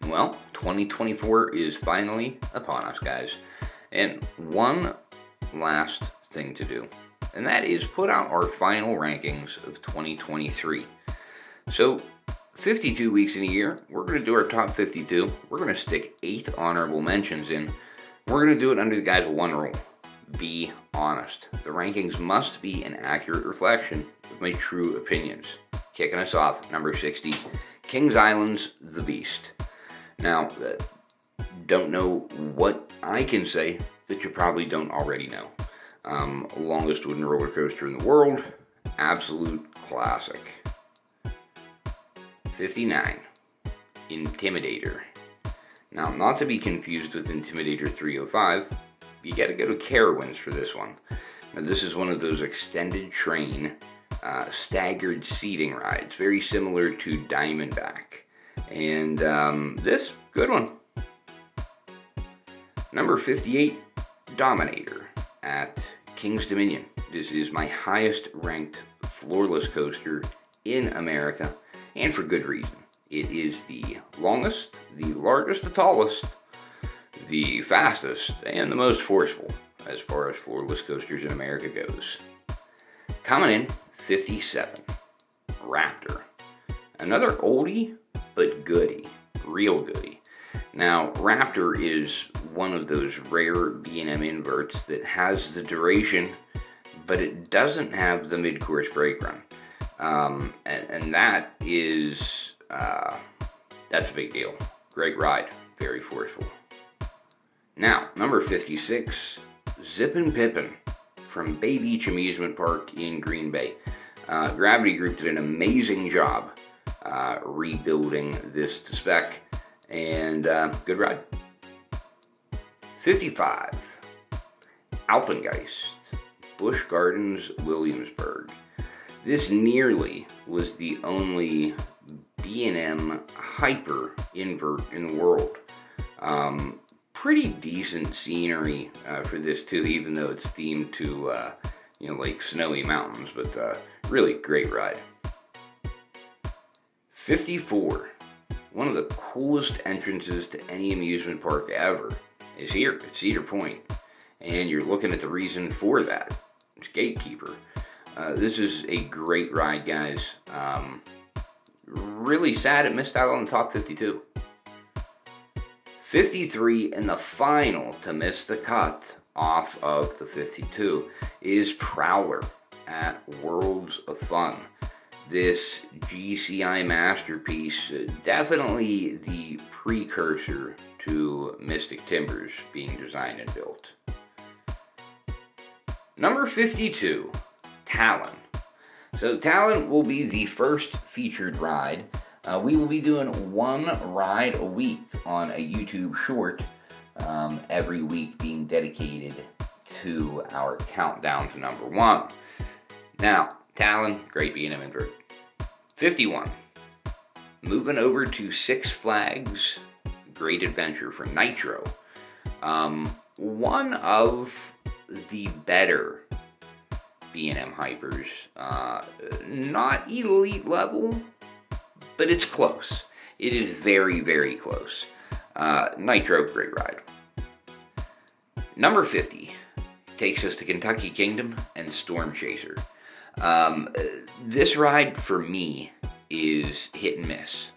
Well, 2024 is finally upon us, guys. And one last thing to do, and that is put out our final rankings of 2023. So, 52 weeks in a year, we're going to do our top 52. We're going to stick 8 honorable mentions in. We're going to do it under the guise of one rule. Be honest. The rankings must be an accurate reflection of my true opinions. Kicking us off, number 60, Kings Island's The Beast. Now, don't know what I can say that you probably don't already know. Longest wooden roller coaster in the world, absolute classic. 59, Intimidator. Now, not to be confused with Intimidator 305, you gotta go to Carowinds for this one. Now, this is one of those extended train, staggered seating rides, very similar to Diamondback. And this, good one. Number 58, Dominator at King's Dominion. This is my highest ranked floorless coaster in America, and for good reason. It is the longest, the largest, the tallest, the fastest, and the most forceful as far as floorless coasters in America goes. Coming in, 57, Raptor. Another oldie, but goodie, real goodie. Now, Raptor is one of those rare B&M inverts that has the duration, but it doesn't have the mid-course brake run. And that is, that's a big deal. Great ride, very forceful. Now, number 56, Zippin' Pippin' from Bay Beach Amusement Park in Green Bay. Gravity Group did an amazing job rebuilding this to spec, and good ride. 55, Alpengeist, Busch Gardens, Williamsburg. This nearly was the only B&M hyper invert in the world. Pretty decent scenery for this too, even though it's themed to like snowy mountains, but really great ride. 54, one of the coolest entrances to any amusement park ever is here at Cedar Point, and you're looking at the reason for that. It's Gatekeeper. This is a great ride, guys. Really sad it missed out on the top 52. 53, and the final to miss the cut off of the 52 is Prowler at Worlds of Fun. This GCI masterpiece, definitely the precursor to Mystic Timbers being designed and built. Number 52, Talon. So Talon will be the first featured ride. We will be doing one ride a week on a YouTube short, every week being dedicated to our countdown to number 1. Now, Talon, great B&M invert. 51, moving over to Six Flags Great Adventure for Nitro. One of the better B&M hypers, not elite level, but it's close. It is very, very close. Nitro, great ride. Number 50 takes us to Kentucky Kingdom and Storm Chaser. This ride, for me, is hit and miss.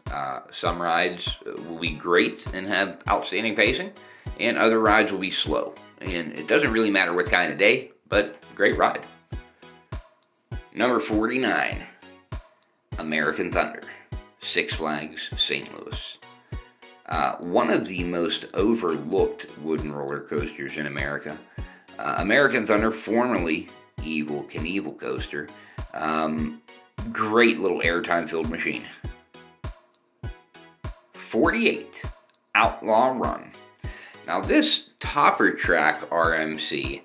Some rides will be great and have outstanding pacing, and other rides will be slow. And it doesn't really matter what kind of day, but great ride. Number 49, American Thunder, Six Flags St. Louis. One of the most overlooked wooden roller coasters in America. American Thunder, formerly Evel Knievel Coaster. Great little airtime filled machine. 48, Outlaw Run. Now this topper track RMC,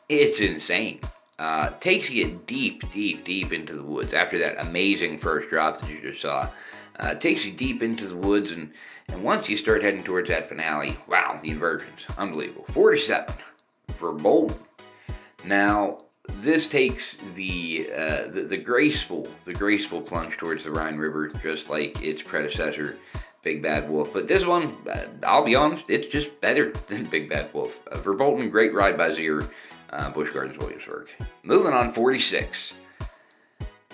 it's insane. Takes you deep, deep, deep into the woods. After that amazing first drop that you just saw, takes you deep into the woods, and once you start heading towards that finale, wow, the inversions, unbelievable. 47, Verbolten. Now, this takes the graceful plunge towards the Rhine River, just like its predecessor, Big Bad Wolf. But this one, I'll be honest, it's just better than Big Bad Wolf. Verbolten, great ride by Zier, Busch Gardens, Williamsburg. Moving on, 46.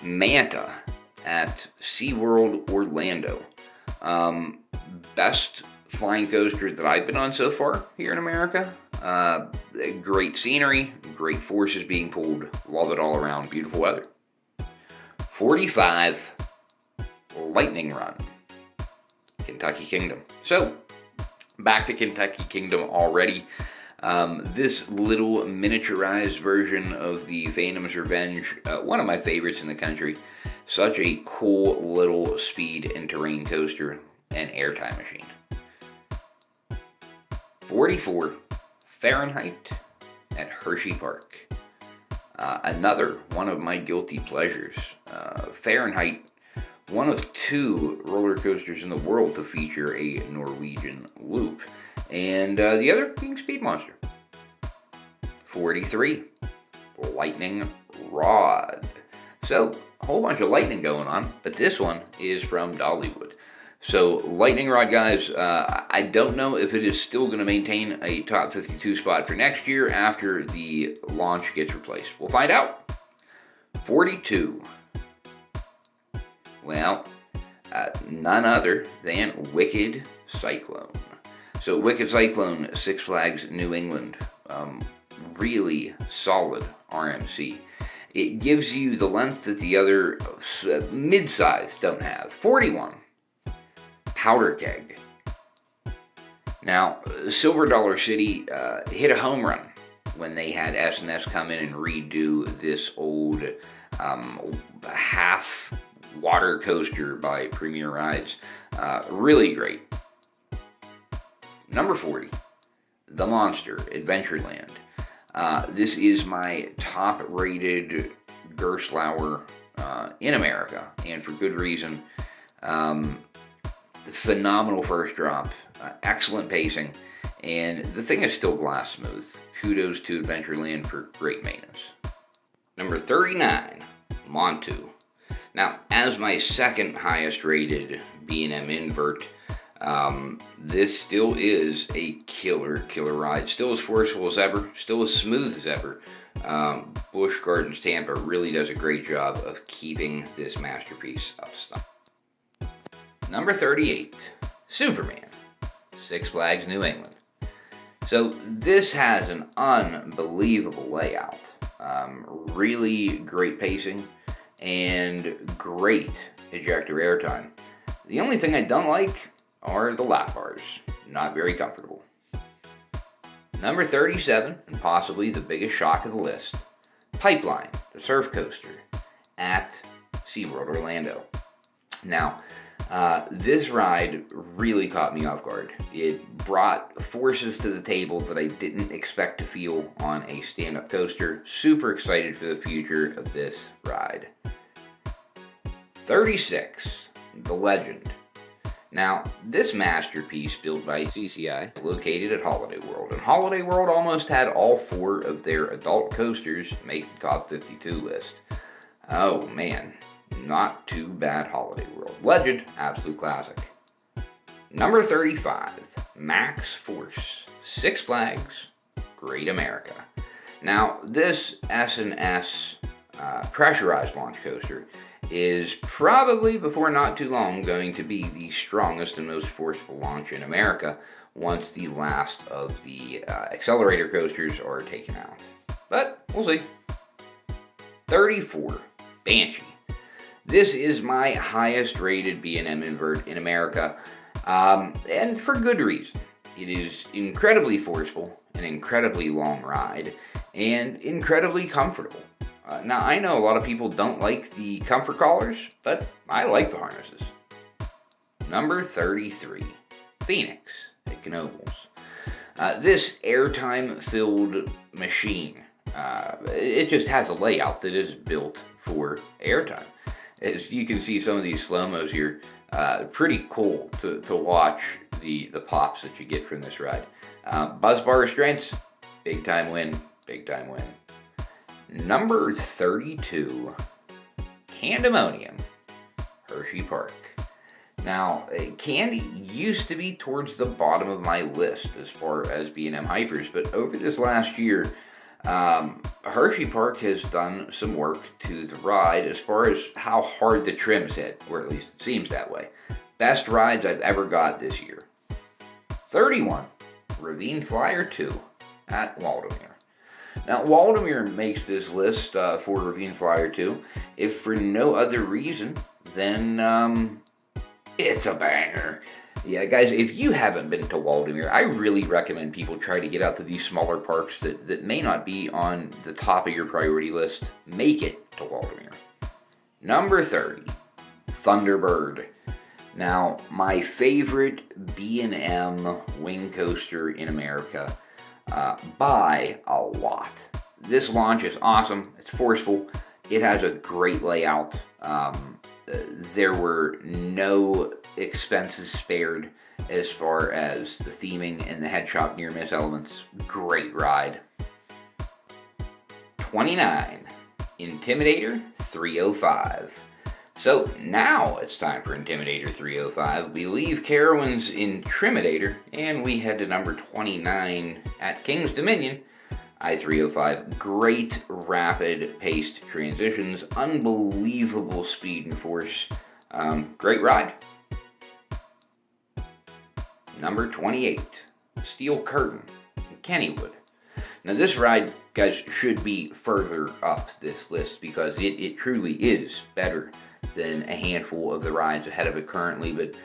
Manta at SeaWorld Orlando. Best flying coaster that I've been on so far here in America. Great scenery, great forces being pulled, love it all around, beautiful weather. 45, Lightning Run, Kentucky Kingdom. So, back to Kentucky Kingdom already. This little miniaturized version of the Phantom's Revenge, one of my favorites in the country. Such a cool little speed and terrain coaster and airtime machine. 44, Fahrenheit at Hershey Park. Another one of my guilty pleasures. Fahrenheit, one of 2 roller coasters in the world to feature a Norwegian loop, and the other being Speed Monster. 43, Lightning Rod. So, a whole bunch of lightning going on, but this one is from Dollywood. So, Lightning Rod, guys, I don't know if it is still going to maintain a top 52 spot for next year after the launch gets replaced. We'll find out. 42. Well, none other than Wicked Cyclone. So, Wicked Cyclone, Six Flags New England. Really solid RMC. It gives you the length that the other mid-size don't have. 41. Powder Keg. Now, Silver Dollar City hit a home run when they had S&S come in and redo this old half water coaster by Premier Rides. Really great. Number 40, The Monster, Adventureland. This is my top-rated Gerstlauer in America, and for good reason. Phenomenal first drop, excellent pacing, and the thing is still glass smooth. Kudos to Adventureland for great maintenance. Number 39, Montu. Now, as my second highest rated B&M invert, this still is a killer ride. Still as forceful as ever, still as smooth as ever. Busch Gardens Tampa really does a great job of keeping this masterpiece up stock. Number 38, Superman, Six Flags New England. So this has an unbelievable layout, really great pacing, and great ejector airtime. The only thing I don't like are the lap bars, not very comfortable. Number 37, and possibly the biggest shock of the list, Pipeline, the surf coaster at SeaWorld Orlando. Now, this ride really caught me off guard. It brought forces to the table that I didn't expect to feel on a stand-up coaster. Super excited for the future of this ride. 36, The Legend. Now, this masterpiece built by CCI, located at Holiday World. And Holiday World almost had all 4 of their adult coasters make the top 52 list. Oh man. Not too bad, Holiday World. Legend, absolute classic. Number 35, Max Force, Six Flags, Great America. Now, this S&S pressurized launch coaster is probably, before not too long, going to be the strongest and most forceful launch in America once the last of the accelerator coasters are taken out. But, we'll see. 34, Banshee. This is my highest rated B&M invert in America, and for good reason. It is incredibly forceful, an incredibly long ride, and incredibly comfortable. Now, I know a lot of people don't like the comfort collars, but I like the harnesses. Number 33, Phoenix at Knoebels. This airtime-filled machine, it just has a layout that is built for airtime. As you can see, some of these slow-mos here, pretty cool to watch the pops that you get from this ride. Buzz bar restraints, big time win, big time win. Number 32, Candemonium, Hershey Park. Now, Candy used to be towards the bottom of my list as far as B&M Hypers, but over this last year, Hershey Park has done some work to the ride as far as how hard the trims hit, or at least it seems that way. Best rides I've ever got this year. 31, Ravine Flyer 2 at Waldameer. Now, Waldameer makes this list for Ravine Flyer 2, if for no other reason than it's a banger. Yeah, guys, if you haven't been to Waldameer, I really recommend people try to get out to these smaller parks that may not be on the top of your priority list. Make it to Waldameer. Number 30, Thunderbird. Now, my favorite B&M wing coaster in America by a lot. This launch is awesome. It's forceful. It has a great layout. There were no expenses spared as far as the theming and the head shop near miss elements. Great ride. 29, Intimidator 305. So now it's time for Intimidator 305. We leave Carowinds Intimidator and we head to number 29 at King's Dominion. I-305, great rapid paced transitions, unbelievable speed and force, great ride. Number 28, Steel Curtain, Kennywood. Now this ride, guys, should be further up this list because it truly is better than a handful of the rides ahead of it currently. But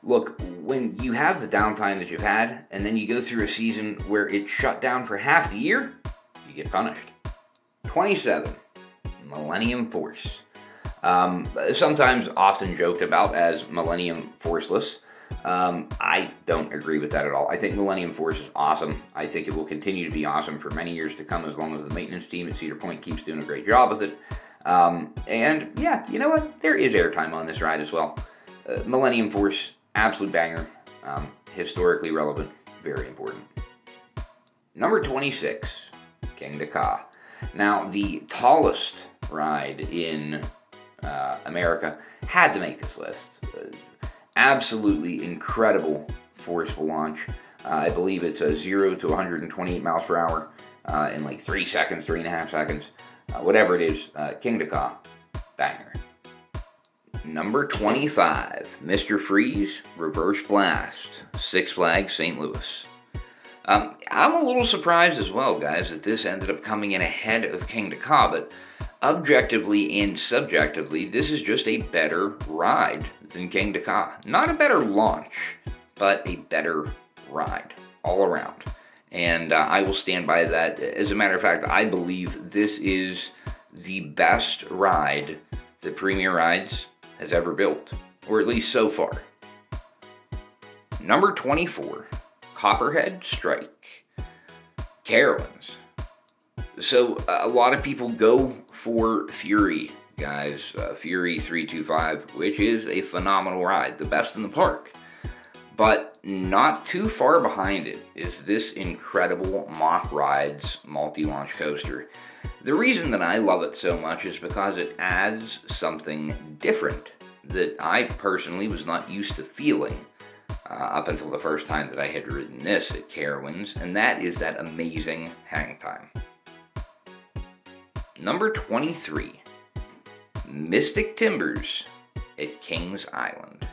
look, when you have the downtime that you've had, and then you go through a season where it's shut down for half the year, you get punished. 27, Millennium Force. Sometimes often joked about as Millennium Forceless. I don't agree with that at all. I think Millennium Force is awesome. I think it will continue to be awesome for many years to come as long as the maintenance team at Cedar Point keeps doing a great job with it. And yeah, you know what? There is airtime on this ride as well. Millennium Force, absolute banger. Historically relevant, very important. Number 26, King Ka. Now, the tallest ride in America had to make this list. Absolutely incredible forceful launch. I believe it's a 0 to 128 miles per hour in like 3 seconds, 3.5 seconds. Whatever it is, King Ka, banger. Number 25, Mr. Freeze, Reverse Blast, Six Flags St. Louis. I'm a little surprised as well, guys, that this ended up coming in ahead of King Ka, but objectively and subjectively, this is just a better ride than King Ka. Not a better launch, but a better ride all around. And I will stand by that. As a matter of fact, I believe this is the best ride that Premier Rides has ever built, or at least so far. Number 24, Copperhead Strike, Carowinds. So a lot of people go for Fury, guys. Fury 325, which is a phenomenal ride, the best in the park. But not too far behind it is this incredible Mock Rides multi-launch coaster. The reason that I love it so much is because it adds something different that I personally was not used to feeling up until the first time that I had ridden this at Carowinds, and that is that amazing hang time. Number 23, Mystic Timbers at Kings Island.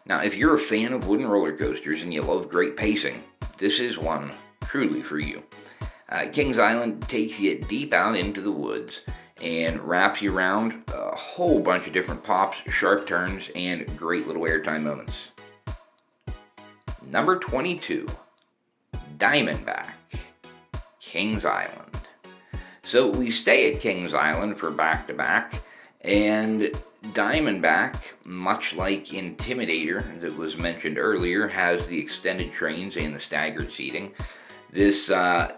Now, if you're a fan of wooden roller coasters and you love great pacing, this is one truly for you. Kings Island takes you deep out into the woods and wraps you around a whole bunch of different pops, sharp turns, and great little airtime moments. Number 22, Diamondback, Kings Island. So we stay at Kings Island for back-to-back, and Diamondback, much like Intimidator that was mentioned earlier, has the extended trains and the staggered seating. This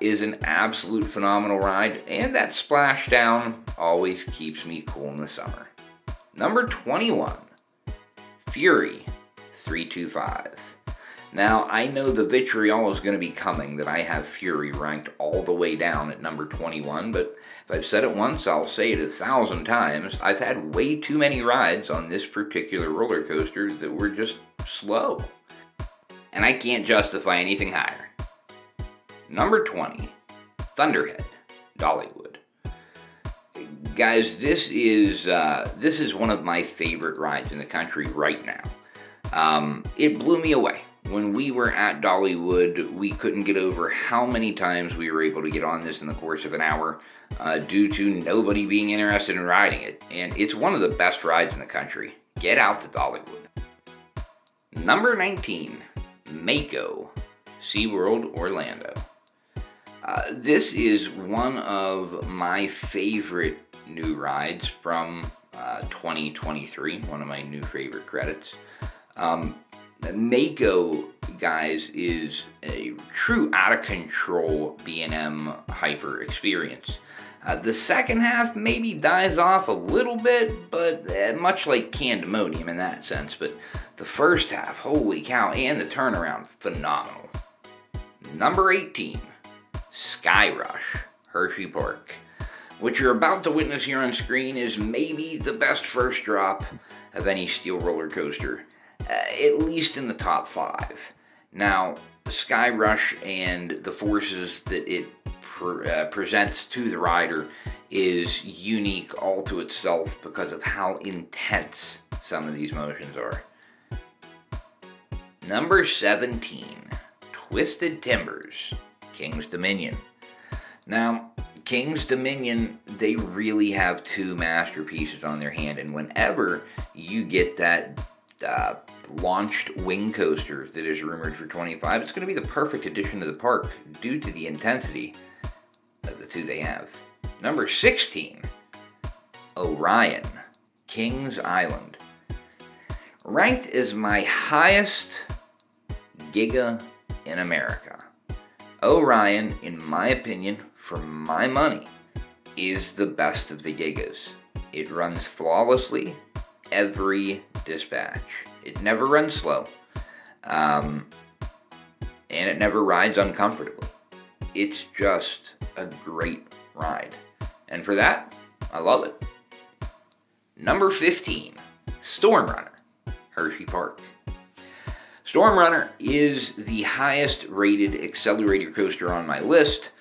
is an absolute phenomenal ride, and that splashdown always keeps me cool in the summer. Number 21, Fury 325. Now, I know the vitriol is going to be coming that I have Fury ranked all the way down at number 21, but if I've said it once, I'll say it 1,000 times. I've had way too many rides on this particular roller coaster that were just slow. And I can't justify anything higher. Number 20, Thunderhead, Dollywood. Guys, this is one of my favorite rides in the country right now. It blew me away. When we were at Dollywood, we couldn't get over how many times we were able to get on this in the course of an hour due to nobody being interested in riding it. And it's one of the best rides in the country. Get out to Dollywood. Number 19, Mako, SeaWorld Orlando. This is one of my favorite new rides from 2023, one of my new favorite credits. Mako, guys, is a true out-of-control B&M hyper experience. The second half maybe dies off a little bit, but much like Candemonium in that sense. But the first half, holy cow, and the turnaround, phenomenal. Number 18, Sky Rush, Hershey Park. What you're about to witness here on screen is maybe the best first drop of any steel roller coaster, at least in the top 5. Now, Sky Rush and the forces that it presents to the rider is unique all to itself because of how intense some of these motions are. Number 17, Twisted Timbers, King's Dominion. Now, King's Dominion, they really have two masterpieces on their hand, and whenever you get that launched wing coaster that is rumored for 25, it's going to be the perfect addition to the park due to the intensity of the two they have. Number 16, Orion, Kings Island. Ranked as my highest Giga in America. Orion, in my opinion, for my money, is the best of the Gigas. It runs flawlessly every dispatch. It never runs slow, and it never rides uncomfortably. It's just a great ride, and for that, I love it. Number 15, Storm Runner, Hershey Park. Storm Runner is the highest rated accelerator coaster on my list,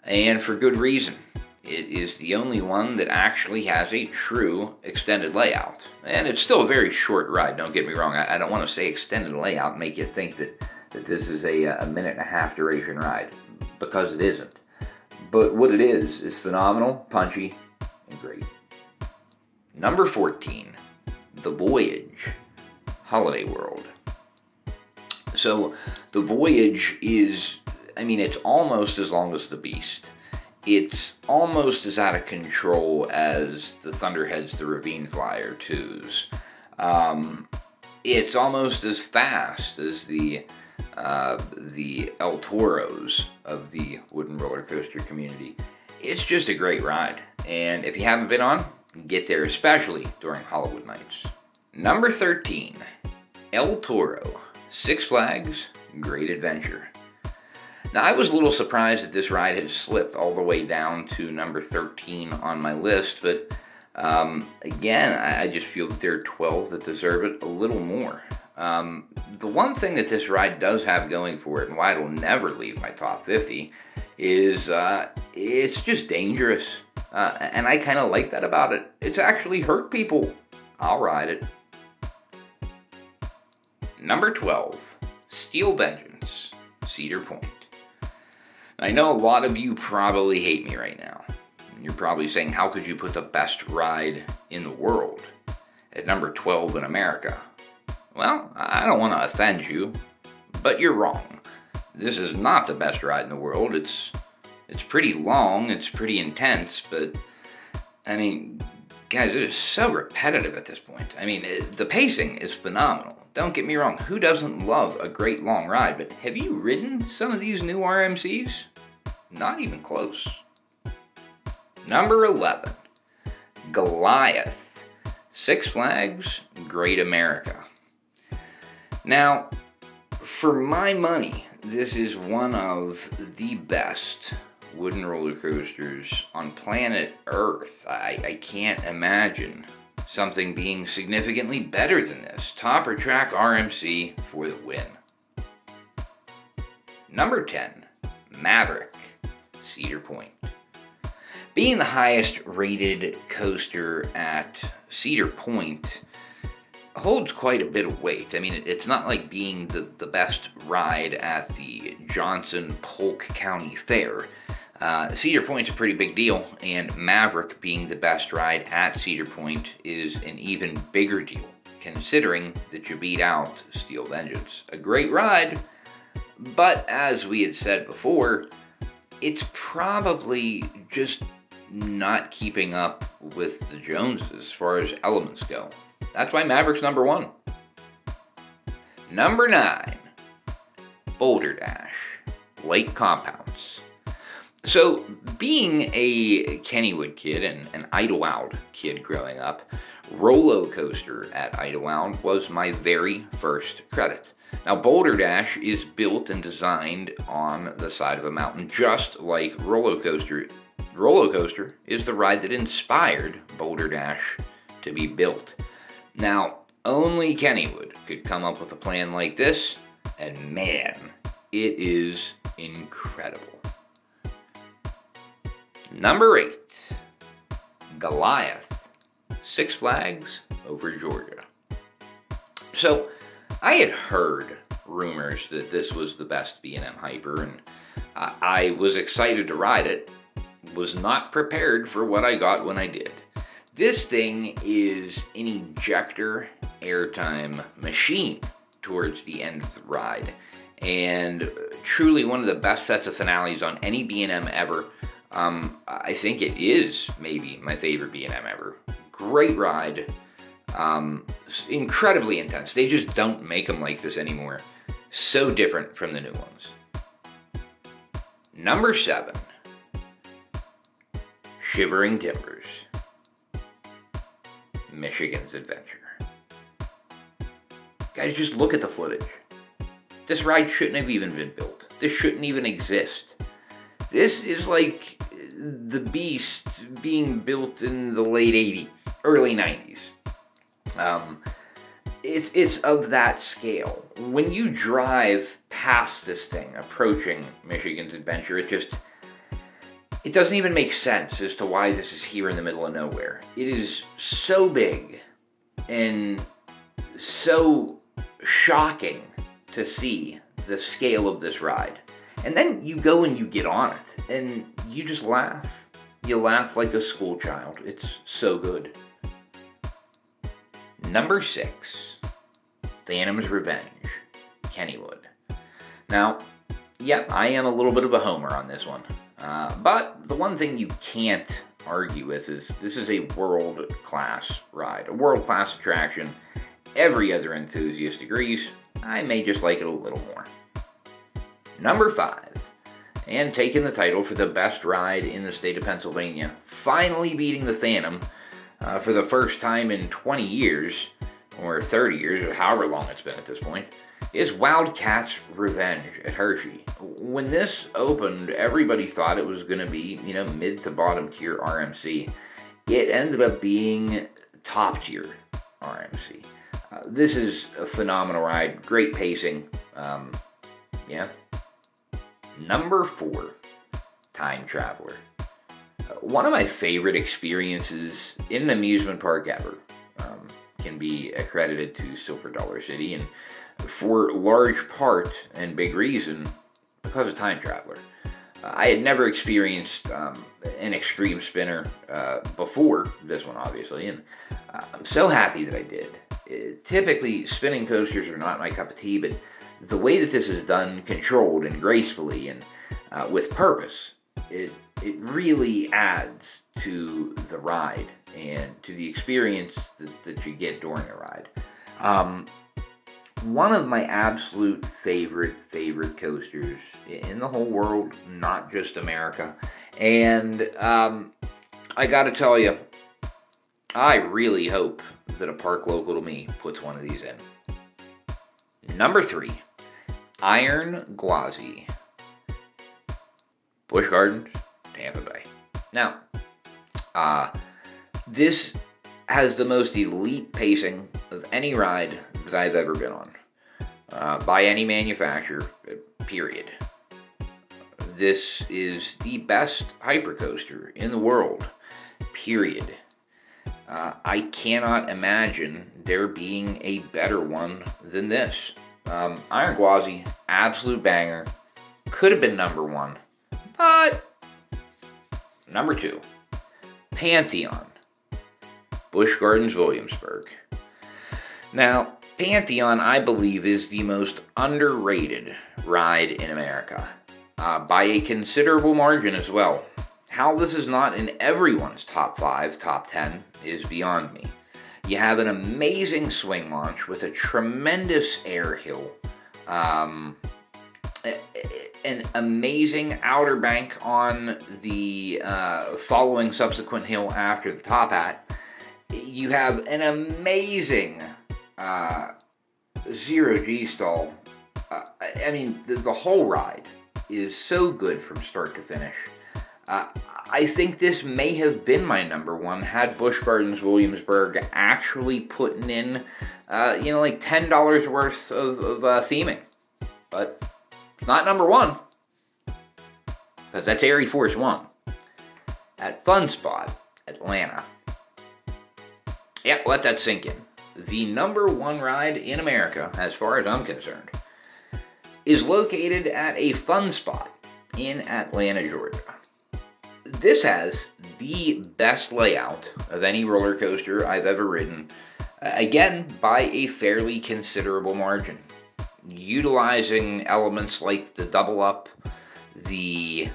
and for good reason. It is the only one that actually has a true extended layout. And it's still a very short ride, don't get me wrong. I don't want to say extended layout and make you think that this is a minute and a half duration ride, because it isn't. But what it is phenomenal, punchy, and great. Number 14, The Voyage, Holiday World. So, The Voyage is, it's almost as long as the Beast. It's almost as out of control as the Thunderheads, the Ravine Flyer 2s. It's almost as fast as the El Toros of the wooden roller coaster community. It's just a great ride, and if you haven't been on, get there, especially during Hollywood nights. Number 13, El Toro, Six Flags Great Adventure. Now, I was a little surprised that this ride had slipped all the way down to number 13 on my list, but again, I just feel that there are 12 that deserve it a little more. The one thing that this ride does have going for it, and why it'll never leave my top 50, is it's just dangerous. And I kind of like that about it. It's actually hurt people. I'll ride it. Number 12, Steel Vengeance, Cedar Point. I know a lot of you probably hate me right now. You're probably saying, how could you put the best ride in the world at number 12 in America? Well, I don't want to offend you, but you're wrong. This is not the best ride in the world. It's pretty long, it's pretty intense, but, guys, it is so repetitive at this point. The pacing is phenomenal. Don't get me wrong, who doesn't love a great long ride? But have you ridden some of these new RMCs? Not even close. Number 11, Goliath, Six Flags Great America. Now, For my money, this is one of the best wooden roller coasters on planet Earth. I can't imagine something being significantly better than this. Topper Track RMC for the win. Number 10, Maverick, Cedar Point. Being the highest rated coaster at Cedar Point holds quite a bit of weight. I mean, it's not like being the best ride at the Johnson Polk County Fair. Cedar Point's a pretty big deal, and Maverick being the best ride at Cedar Point is an even bigger deal, considering that you beat out Steel Vengeance. A great ride, but as we had said before, it's probably just not keeping up with the Joneses as far as elements go. That's why Maverick's number 1. Number 9, Boulder Dash, Lake Compounce. So, being a Kennywood kid and an Idlewild kid growing up, Rolo Coaster at Idlewild was my very first credit. Now, Boulder Dash is built and designed on the side of a mountain, just like Rolo Coaster. Rolo Coaster is the ride that inspired Boulder Dash to be built. Now, only Kennywood could come up with a plan like this, and man, it is incredible. Number 8, Goliath, Six Flags Over Georgia. So, I had heard rumors that this was the best B&M Hyper, and I was excited to ride it, was not prepared for what I got when I did. This thing is an ejector airtime machine towards the end of the ride, and truly one of the best sets of finales on any B&M ever. I think it is maybe my favorite B&M ever. Great ride, incredibly intense. They just don't make them like this anymore. So different from the new ones. Number 7, Shivering Timbers, Michigan's Adventure. Guys, just look at the footage. This ride shouldn't have even been built. This shouldn't even exist. This is like the Beast being built in the late 80s, early 90s. It's of that scale. When you drive past this thing, approaching Michigan's Adventure, it doesn't even make sense as to why this is here in the middle of nowhere. It is so big and so shocking to see the scale of this ride. And then you go and you get on it, and you just laugh. You laugh like a school child. It's so good. Number 6, Phantom's Revenge, Kennywood. Now, yep, I am a little bit of a homer on this one. But the one thing you can't argue with is this is a world-class ride, a world-class attraction. Every other enthusiast agrees. I may just like it a little more. Number 5, and taking the title for the best ride in the state of Pennsylvania, finally beating the Phantom for the first time in 20 years, or 30 years, or however long it's been at this point, is Wildcat's Revenge at Hershey. When this opened, everybody thought it was going to be, mid to bottom tier RMC. It ended up being top tier RMC. This is a phenomenal ride, great pacing, yeah. Number 4, Time Traveler. One of my favorite experiences in an amusement park ever can be accredited to Silver Dollar City, and for large part and big reason because of Time Traveler. I had never experienced an extreme spinner before this one, obviously, and I'm so happy that I did. Typically, spinning coasters are not my cup of tea, but the way that this is done, controlled and gracefully and with purpose, it really adds to the ride and to the experience that you get during the ride. One of my absolute favorite coasters in the whole world, not just America. And I gotta tell you, I really hope that a park local to me puts one of these in. Number 3, Iron Gwazi, Busch Gardens, Tampa Bay. Now, this has the most elite pacing of any ride that I've ever been on, by any manufacturer, period. This is the best hypercoaster in the world, period. I cannot imagine there being a better one than this. Iron Gwazi, absolute banger. Could have been number one, but number two, Pantheon, Busch Gardens, Williamsburg. Now, Pantheon, I believe, is the most underrated ride in America, by a considerable margin as well. How this is not in everyone's top 5, top 10 is beyond me. You have an amazing swing launch with a tremendous air hill, an amazing outer bank on the following subsequent hill after the top hat. You have an amazing zero-G stall. I mean, the whole ride is so good from start to finish. I think this may have been my number one had Busch Gardens Williamsburg actually putting in, like $10 worth of theming. But not number one, because that's Air Force One. At Fun Spot, Atlanta. Yeah, let that sink in. The number one ride in America, as far as I'm concerned, is located at a Fun Spot in Atlanta, Georgia. This has the best layout of any roller coaster I've ever ridden, again, by a fairly considerable margin. Utilizing elements like the double up, the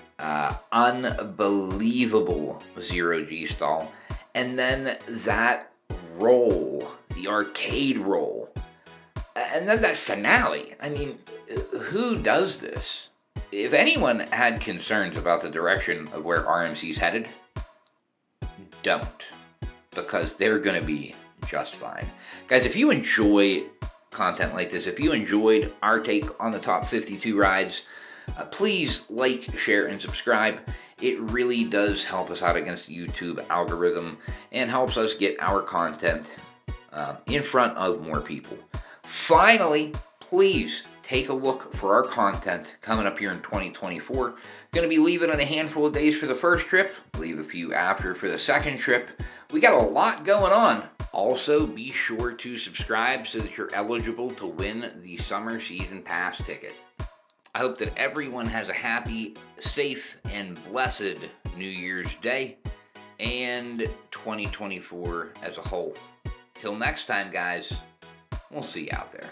unbelievable zero-G stall, and then that roll, the arcade roll, and then that finale. I mean, who does this? If anyone had concerns about the direction of where RMC's headed, don't, because they're going to be just fine. Guys, if you enjoy content like this, if you enjoyed our take on the top 52 rides, please like, share, and subscribe. It really does help us out against the YouTube algorithm and helps us get our content in front of more people. Finally, please take a look for our content coming up here in 2024. Going to be leaving in a handful of days for the first trip, leave a few after for the second trip. We got a lot going on. Also, be sure to subscribe so that you're eligible to win the summer season pass ticket. I hope that everyone has a happy, safe, and blessed New Year's Day and 2024 as a whole. Till next time, guys, we'll see you out there.